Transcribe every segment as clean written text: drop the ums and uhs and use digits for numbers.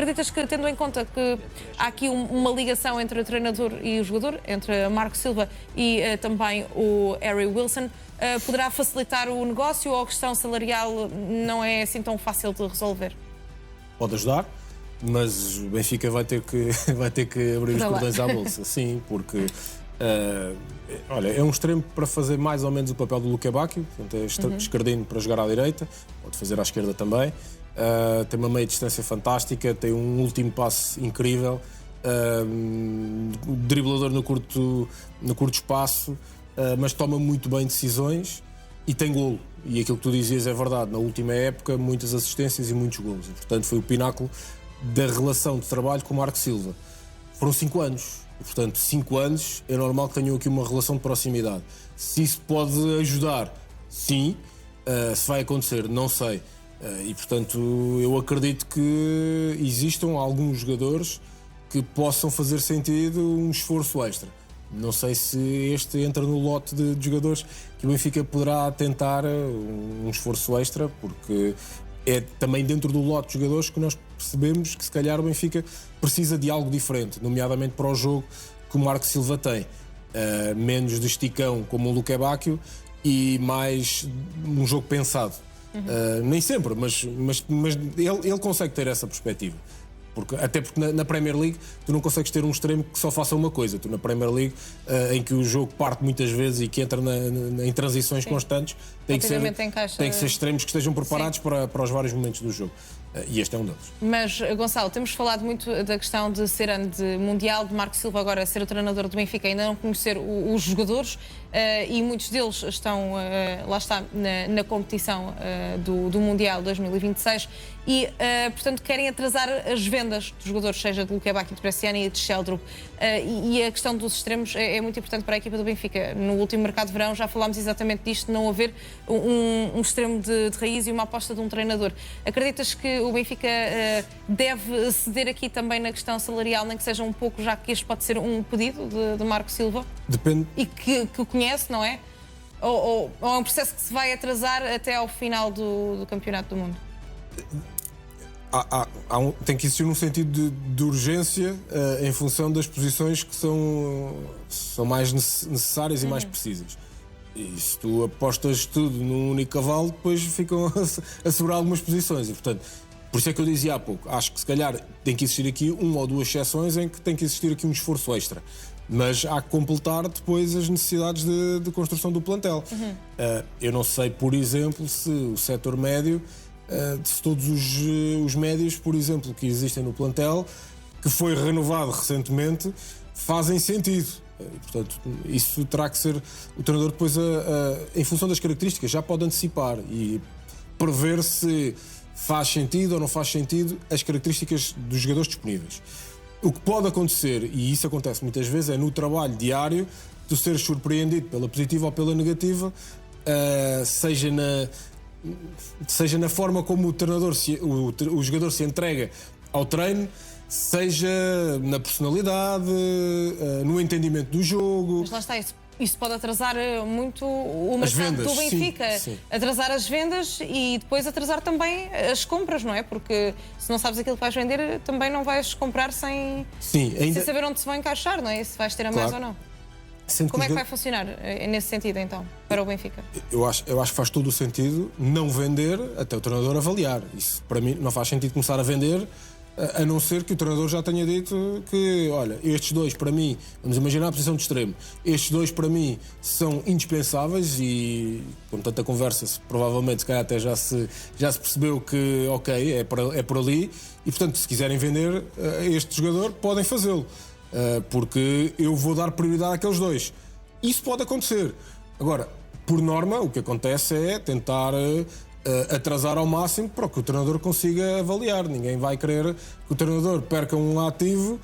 acreditas que, tendo em conta que há aqui uma ligação entre o treinador e o jogador, entre Marco Silva e também o Harry Wilson, poderá facilitar o negócio ou a questão salarial não é assim tão fácil de resolver? Pode ajudar, mas o Benfica vai ter que abrir os cordões à bolsa, sim, porque olha, é um extremo para fazer mais ou menos o papel do Luque Bacchio, portanto é esquerdino para jogar à direita, pode fazer à esquerda também. Tem uma meia distância fantástica, tem um último passe incrível, driblador no curto espaço, mas toma muito bem decisões e tem golo. E aquilo que tu dizias é verdade, na última época muitas assistências e muitos golos. E, portanto foi o pináculo da relação de trabalho com o Marco Silva. Foram 5 anos. E, portanto, 5 anos é normal que tenham aqui uma relação de proximidade. Se isso pode ajudar, sim. Se vai acontecer, não sei. E, portanto, eu acredito que existam alguns jogadores que possam fazer sentido um esforço extra. Não sei se este entra no lote de jogadores que o Benfica poderá tentar um esforço extra, porque é também dentro do lote de jogadores que nós percebemos que se calhar o Benfica precisa de algo diferente, nomeadamente para o jogo que o Marco Silva tem. Menos de esticão como o Luque Bacchio e mais um jogo pensado. Nem sempre, mas ele consegue ter essa perspectiva. Até porque na Premier League tu não consegues ter um extremo que só faça uma coisa. Tu na Premier League, em que o jogo parte muitas vezes e que entra em transições constantes, tem que ser extremos que estejam preparados para os vários momentos do jogo. E este é um deles. Mas, Gonçalo, temos falado muito da questão de ser ano de Mundial, de Marco Silva agora ser o treinador do Benfica, ainda não conhecer os jogadores, e muitos deles estão, lá está, na competição do Mundial 2026 e, portanto, querem atrasar as vendas dos jogadores, seja de Luque Bacchio, de Bresciani e de Sheldrup. E a questão dos extremos é muito importante para a equipa do Benfica. No último mercado de verão já falámos exatamente disto, de não haver um extremo de raiz e uma aposta de um treinador. Acreditas que o Benfica deve ceder aqui também na questão salarial, nem que seja um pouco, já que este pode ser um pedido de Marco Silva? Depende. E que o conhece, não é? Ou é um processo que se vai atrasar até ao final do Campeonato do Mundo? Tem que existir um sentido de urgência em função das posições que são mais necessárias e mais precisas. E se tu apostas tudo num único cavalo, depois ficam a segurar algumas posições. E, portanto, por isso é que eu dizia há pouco, acho que se calhar tem que existir aqui uma ou duas exceções em que tem que existir aqui um esforço extra. Mas há que completar depois as necessidades de construção do plantel. Eu não sei, por exemplo, se o setor médio, de todos os médios, por exemplo, que existem no plantel, que foi renovado recentemente, fazem sentido. E, portanto, isso terá que ser o treinador depois, em função das características, já pode antecipar e prever se faz sentido ou não faz sentido as características dos jogadores disponíveis. O que pode acontecer, e isso acontece muitas vezes, é no trabalho diário, tu seres surpreendido pela positiva ou pela negativa, seja na forma como o treinador, o jogador se entrega ao treino, seja na personalidade, no entendimento do jogo. Mas lá está, isso pode atrasar muito o mercado do Benfica. Sim. Atrasar as vendas e depois atrasar também as compras, não é? Porque se não sabes aquilo que vais vender, também não vais comprar sem saber onde se vai encaixar, não é? Se vais ter a mais ou não. Como é que vai funcionar nesse sentido, então, para o Benfica? Eu acho que faz todo o sentido não vender até o treinador avaliar. Isso, para mim, não faz sentido começar a vender, a não ser que o treinador já tenha dito que, olha, estes dois para mim, vamos imaginar a posição de extremo, estes dois para mim são indispensáveis e com tanta conversa provavelmente se calhar até já se percebeu que ok, é por ali e portanto se quiserem vender este jogador podem fazê-lo, porque eu vou dar prioridade àqueles dois. Isso pode acontecer. Agora, por norma, o que acontece é tentar atrasar ao máximo para que o treinador consiga avaliar. Ninguém vai querer que o treinador perca um ativo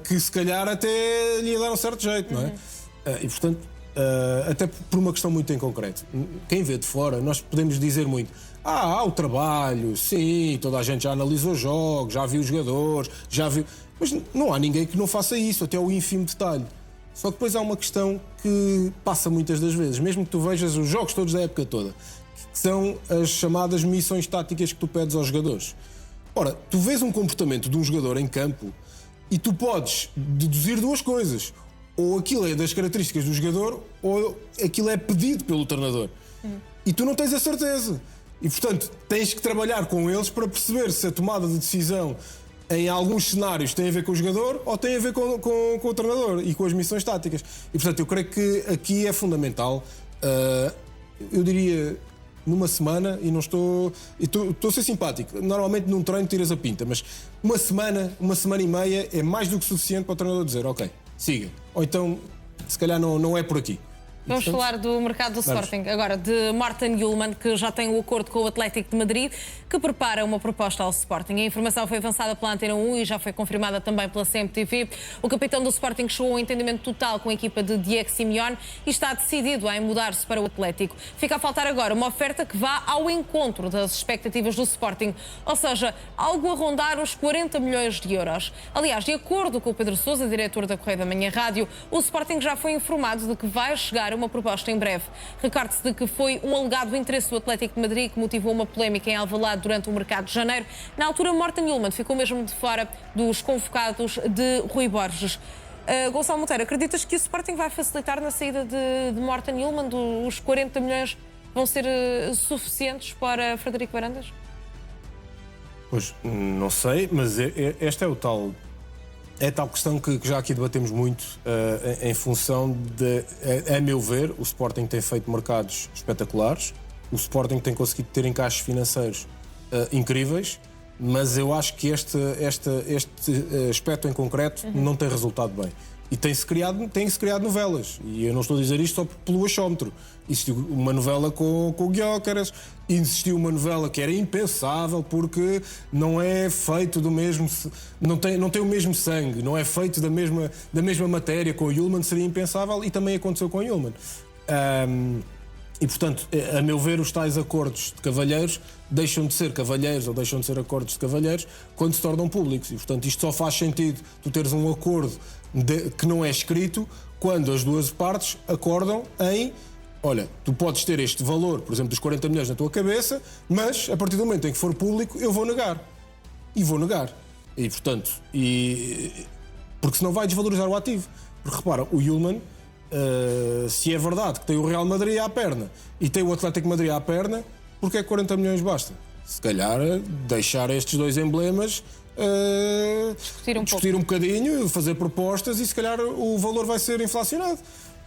que se calhar até lhe ia dar um certo jeito, não é? E portanto, até por uma questão muito em concreto, quem vê de fora, nós podemos dizer muito, há o trabalho, sim, toda a gente já analisou jogos, já viu os jogadores, já viu... Mas não há ninguém que não faça isso, até o ínfimo detalhe. Só que depois há uma questão que passa muitas das vezes, mesmo que tu vejas os jogos todos da época toda, que são as chamadas missões táticas que tu pedes aos jogadores. Ora, tu vês um comportamento de um jogador em campo e tu podes deduzir duas coisas. Ou aquilo é das características do jogador, ou aquilo é pedido pelo treinador. E tu não tens a certeza. E, portanto, tens que trabalhar com eles para perceber se a tomada de decisão em alguns cenários tem a ver com o jogador ou tem a ver com o treinador e com as missões táticas. E, portanto, eu creio que aqui é fundamental, eu diria, numa semana, e não estou... Estou a ser simpático. Normalmente num treino tiras a pinta, mas uma semana e meia é mais do que suficiente para o treinador dizer ok, siga. Ou então, se calhar não é por aqui. Vamos falar do mercado do Sporting. Agora, de Morten Hjulmand, que já tem o acordo com o Atlético de Madrid, que prepara uma proposta ao Sporting. A informação foi avançada pela Antena 1 e já foi confirmada também pela CMTV. O capitão do Sporting chegou a um entendimento total com a equipa de Diego Simeone e está decidido em mudar-se para o Atlético. Fica a faltar agora uma oferta que vá ao encontro das expectativas do Sporting, ou seja, algo a rondar os 40 milhões de euros. Aliás, de acordo com o Pedro Sousa, diretor da Correio da Manhã Rádio, o Sporting já foi informado de que vai chegar uma proposta em breve. Recorde-se de que foi um alegado interesse do Atlético de Madrid que motivou uma polémica em Alvalade durante o mercado de janeiro. Na altura, Morten Hjulmand ficou mesmo de fora dos convocados de Rui Borges. Gonçalo Monteiro, acreditas que o Sporting vai facilitar na saída de Morten Hjulmand? Os 40 milhões vão ser suficientes para Frederico Varandas? Pois, não sei, mas esta é o tal... É tal questão que já aqui debatemos muito em função de, a meu ver, o Sporting tem feito mercados espetaculares, o Sporting tem conseguido ter encaixes financeiros incríveis, mas eu acho que este aspecto em concreto não tem resultado bem. E tem-se criado novelas. E eu não estou a dizer isto só pelo achómetro. Existiu uma novela com o Gyökeres, existiu uma novela que era impensável porque não é feito do mesmo... Não tem o mesmo sangue, não é feito da mesma matéria. Com o Hjulmand seria impensável e também aconteceu com o Hjulmand. E, portanto, a meu ver, os tais acordos de cavalheiros deixam de ser cavalheiros ou deixam de ser acordos de cavalheiros quando se tornam públicos. E, portanto, isto só faz sentido tu teres um acordo que não é escrito quando as duas partes acordam em olha, tu podes ter este valor, por exemplo, dos 40 milhões na tua cabeça, mas a partir do momento em que for público eu vou negar. E vou negar. E, portanto, porque senão vai desvalorizar o ativo. Porque repara, o Hjulmand, se é verdade que tem o Real Madrid à perna e tem o Atlético de Madrid à perna, porque é que 40 milhões basta? Se calhar deixar estes dois emblemas discutir um bocadinho, fazer propostas e se calhar o valor vai ser inflacionado.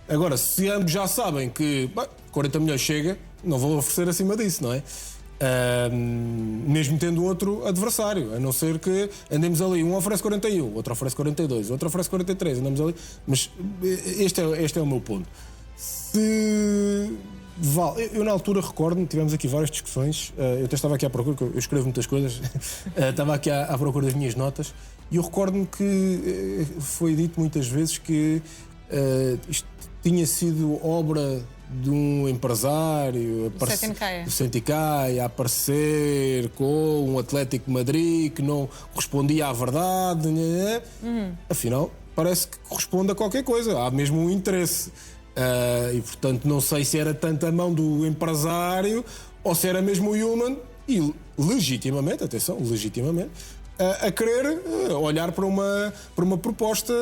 Agora, se ambos já sabem que 40 milhões chega, não vou oferecer acima disso, não é? Mesmo tendo outro adversário, a não ser que andemos ali, um oferece 41, outro oferece 42, outro oferece 43, andamos ali. Mas este é o meu ponto. Eu na altura recordo-me, tivemos aqui várias discussões, eu até estava aqui à procura, eu escrevo muitas coisas, estava aqui à procura das minhas notas, e eu recordo-me que foi dito muitas vezes que isto tinha sido obra de um empresário do Senticaia a aparecer com um Atlético de Madrid que não correspondia à verdade, né? Afinal parece que corresponde a qualquer coisa, há mesmo um interesse. E portanto não sei se era tanto a mão do empresário ou se era mesmo o Hjulmand e legitimamente, atenção, legitimamente a querer olhar para uma proposta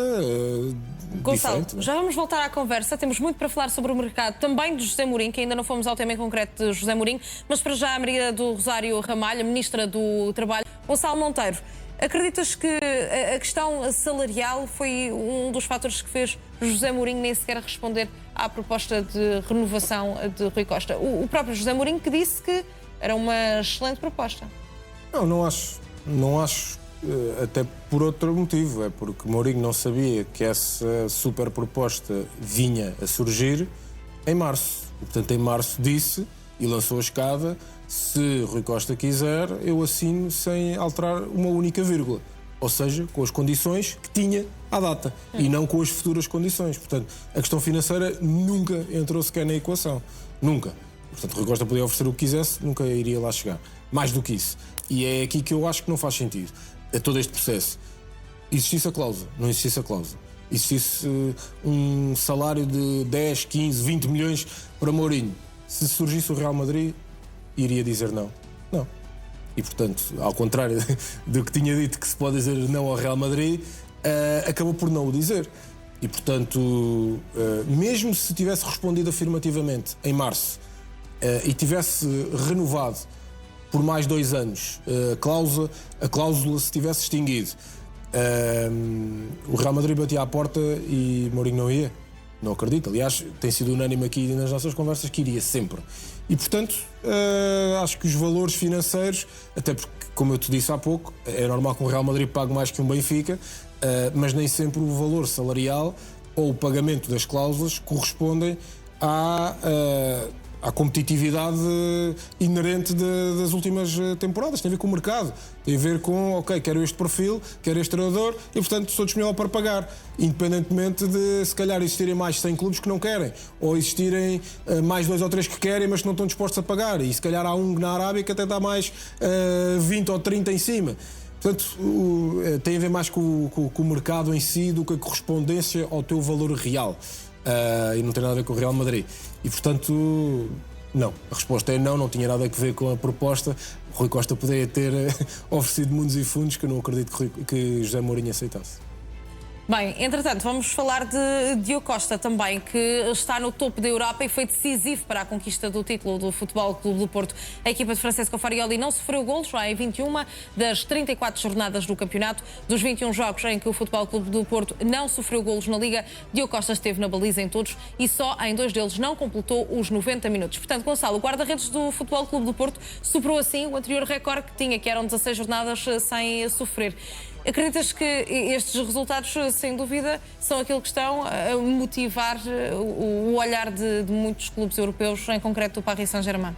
Gonçalo, diferente. já vamos voltar à conversa, temos muito para falar sobre o mercado também de José Mourinho, que ainda não fomos ao tema em concreto de José Mourinho, mas para já a Maria do Rosário Ramalho, Ministra do Trabalho. Gonçalo Monteiro, acreditas que a questão salarial foi um dos fatores que fez José Mourinho nem sequer responder à proposta de renovação de Rui Costa? O próprio José Mourinho que disse que era uma excelente proposta. Não acho. Não acho, até por outro motivo, é porque Mourinho não sabia que essa super proposta vinha a surgir em março. E, portanto, em março disse e lançou a escada: se Rui Costa quiser, eu assino sem alterar uma única vírgula. Ou seja, com as condições que tinha à data e não com as futuras condições. Portanto, a questão financeira nunca entrou sequer na equação. Nunca. Portanto, Rui Costa podia oferecer o que quisesse, nunca iria lá chegar. Mais do que isso. E é aqui que eu acho que não faz sentido. É todo este processo. Existisse a cláusula, não existisse a cláusula. Existisse um salário de 10, 15, 20 milhões para Mourinho. Se surgisse o Real Madrid, iria dizer não. Não. e portanto, ao contrário do que tinha dito que se pode dizer não ao Real Madrid, acabou por não o dizer. E portanto, mesmo se tivesse respondido afirmativamente em março e tivesse renovado por mais 2 anos, a cláusula se tivesse extinguido, o Real Madrid batia à porta e Mourinho não ia. Não acredito. Aliás, tem sido unânime aqui nas nossas conversas que iria sempre. E portanto, acho que os valores financeiros, até porque, como eu te disse há pouco, é normal que um Real Madrid pague mais que um Benfica, mas nem sempre o valor salarial ou o pagamento das cláusulas correspondem à competitividade inerente das últimas temporadas. Tem a ver com o mercado, tem a ver com, ok, quero este perfil, quero este treinador e, portanto, sou disponível para pagar, independentemente de, se calhar, existirem mais 100 clubes que não querem, ou existirem mais 2 ou 3 que querem, mas que não estão dispostos a pagar, e se calhar há um na Arábia que até dá mais 20 ou 30 em cima. Portanto, tem a ver mais com o mercado em si do que a correspondência ao teu valor real. E não tem nada a ver com o Real Madrid. E, portanto, não. A resposta é não tinha nada a ver com a proposta. O Rui Costa poderia ter oferecido mundos e fundos que eu não acredito que José Mourinho aceitasse. Bem, entretanto, vamos falar de Diogo Costa também, que está no topo da Europa e foi decisivo para a conquista do título do Futebol Clube do Porto. A equipa de Francesco Farioli não sofreu golos já em 21 das 34 jornadas do campeonato. Dos 21 jogos em que o Futebol Clube do Porto não sofreu golos na Liga, Diogo Costa esteve na baliza em todos e só em 2 deles não completou os 90 minutos. Portanto, Gonçalo, o guarda-redes do Futebol Clube do Porto superou assim o anterior recorde que tinha, que eram 16 jornadas sem sofrer. Acreditas que estes resultados, sem dúvida, são aquilo que estão a motivar o olhar de muitos clubes europeus, em concreto do Paris Saint-Germain?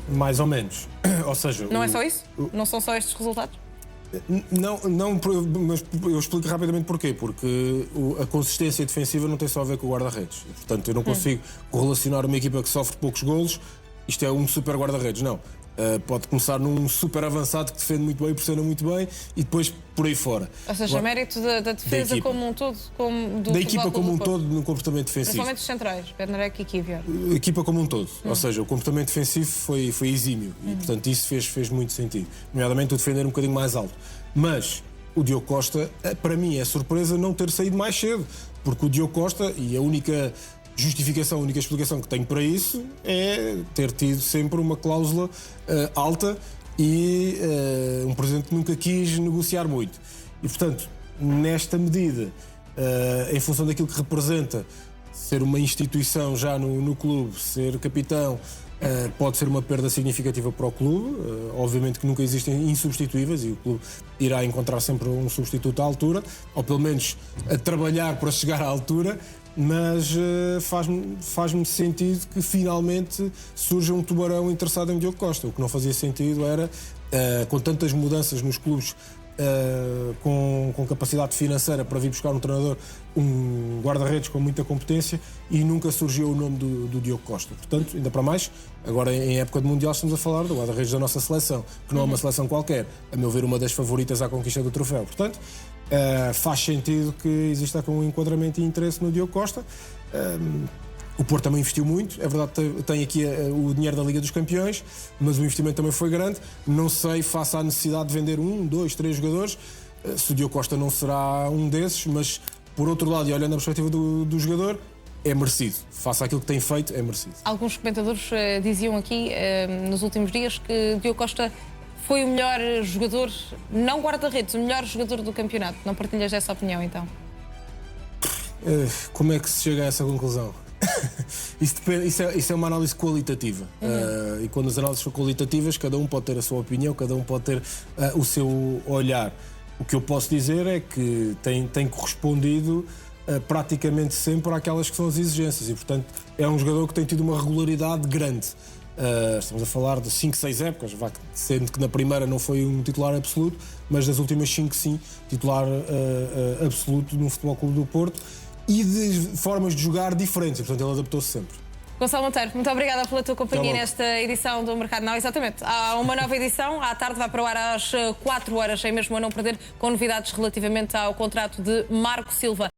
Mais ou menos. Ou seja... Não é só isso? Não são só estes resultados? Não, mas eu explico rapidamente porquê. Porque a consistência defensiva não tem só a ver com o guarda-redes. Portanto, eu não consigo correlacionar uma equipa que sofre poucos golos, isto é um super guarda-redes, não. Pode começar num super avançado que defende muito bem, pressiona muito bem e depois por aí fora. Ou seja, mérito da defesa como um todo, da equipa como um todo no comportamento defensivo. Principalmente os centrais, Bednarek e Kivior. A equipa como um todo, ou seja, o comportamento defensivo foi exímio e portanto isso fez muito sentido, nomeadamente o defender um bocadinho mais alto. Mas o Diogo Costa, para mim é surpresa não ter saído mais cedo, porque o Diogo Costa, e a única justificação, a única explicação que tenho para isso é ter tido sempre uma cláusula alta e um presidente que nunca quis negociar muito. E, portanto, nesta medida, em função daquilo que representa ser uma instituição já no clube, ser capitão, pode ser uma perda significativa para o clube. Obviamente que nunca existem insubstituíveis e o clube irá encontrar sempre um substituto à altura, ou pelo menos a trabalhar para chegar à altura. Mas faz-me sentido que finalmente surja um tubarão interessado em Diogo Costa. O que não fazia sentido era, com tantas mudanças nos clubes, com capacidade financeira para vir buscar um treinador, um guarda-redes com muita competência, e nunca surgiu o nome do Diogo Costa. Portanto, ainda para mais, agora em época de Mundial estamos a falar do guarda-redes da nossa seleção, que não é uma seleção qualquer, a meu ver uma das favoritas à conquista do troféu. Portanto, faz sentido que exista um enquadramento e interesse no Diogo Costa. O Porto também investiu muito, é verdade que tem aqui o dinheiro da Liga dos Campeões, mas o investimento também foi grande. Não sei, face à necessidade de vender 1, 2, 3 jogadores, se o Diogo Costa não será um desses, mas por outro lado, e olhando a perspectiva do jogador, é merecido. Face àquilo que tem feito, é merecido. Alguns comentadores diziam aqui nos últimos dias que Diogo Costa foi o melhor jogador, não guarda-redes, o melhor jogador do campeonato. Não partilhas essa opinião, então? Como é que se chega a essa conclusão? Isso é uma análise qualitativa. E quando as análises são qualitativas, cada um pode ter a sua opinião, cada um pode ter o seu olhar. O que eu posso dizer é que tem correspondido praticamente sempre àquelas que são as exigências e, portanto, é um jogador que tem tido uma regularidade grande. Estamos a falar de 5, 6 épocas, sendo que na primeira não foi um titular absoluto, mas das últimas 5 sim, titular absoluto no Futebol Clube do Porto, e de formas de jogar diferentes, portanto ele adaptou-se sempre. Gonçalo Monteiro, muito obrigada pela tua companhia nesta edição do Mercado Now. Exatamente, há uma nova edição, à tarde vai para o ar às 4 horas, sem mesmo a não perder, com novidades relativamente ao contrato de Marco Silva.